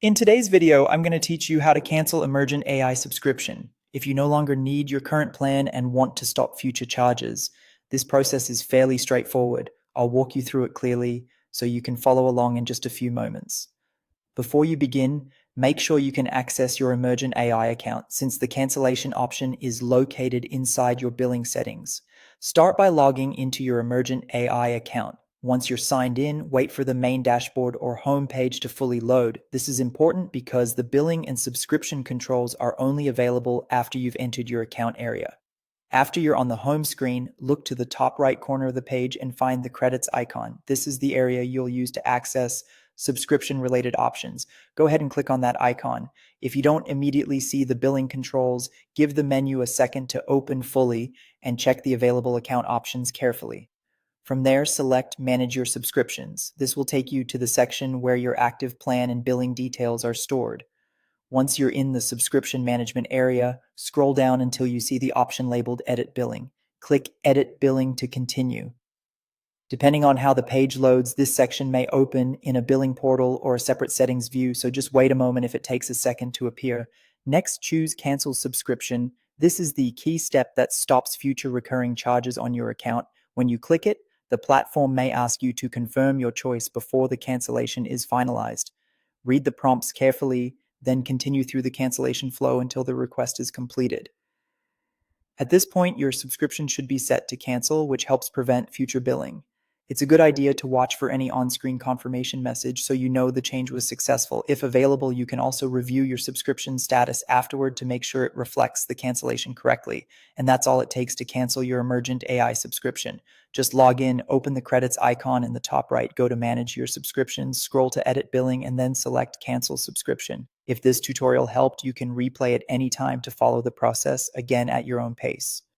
In today's video, I'm going to teach you how to cancel Emergent AI subscription. If you no longer need your current plan and want to stop future charges, this process is fairly straightforward. I'll walk you through it clearly so you can follow along in just a few moments. Before you begin, make sure you can access your Emergent AI account since the cancellation option is located inside your billing settings. Start by logging into your Emergent AI account. Once you're signed in, wait for the main dashboard or home page to fully load. This is important because the billing and subscription controls are only available after you've entered your account area. After you're on the home screen, look to the top right corner of the page and find the credits icon. This is the area you'll use to access subscription-related options. Go ahead and click on that icon. If you don't immediately see the billing controls, give the menu a second to open fully and check the available account options carefully. From there, select Manage Your Subscriptions. This will take you to the section where your active plan and billing details are stored. Once you're in the subscription management area, scroll down until you see the option labeled Edit Billing. Click Edit Billing to continue. Depending on how the page loads, this section may open in a billing portal or a separate settings view, so just wait a moment if it takes a second to appear. Next, choose Cancel Subscription. This is the key step that stops future recurring charges on your account. When you click it, the platform may ask you to confirm your choice before the cancellation is finalized. Read the prompts carefully, then continue through the cancellation flow until the request is completed. At this point, your subscription should be set to cancel, which helps prevent future billing. It's a good idea to watch for any on-screen confirmation message so you know the change was successful. If available, you can also review your subscription status afterward to make sure it reflects the cancellation correctly. And that's all it takes to cancel your Emergent AI subscription. Just log in, open the credits icon in the top right, go to Manage Your Subscriptions, scroll to Edit Billing, and then select Cancel Subscription. If this tutorial helped, you can replay it anytime to follow the process again at your own pace.